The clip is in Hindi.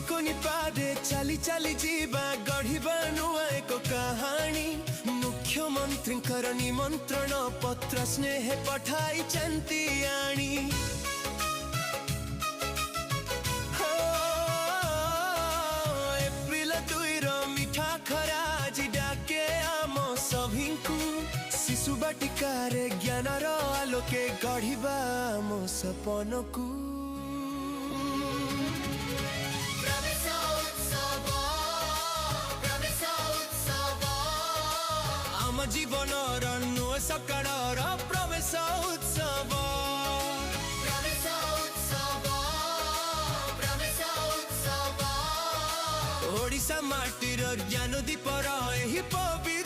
कोनी पादे चली चली जीवा गढ़िबा नुआ एक कहानी। मुख्यमंत्री निमंत्रण पत्र स्नेह पठाई चंती आनी। एप्रिल 2 मिठा खरा आज डाके आम सभी को। शिशु बाटिकार ज्ञानर आलोके गढ़िबा आम सपन को। आम जीवन नुआ सकाळर प्रवेश उत्सव। ओडिशा माटीर ज्ञान दीपर एही पवित्र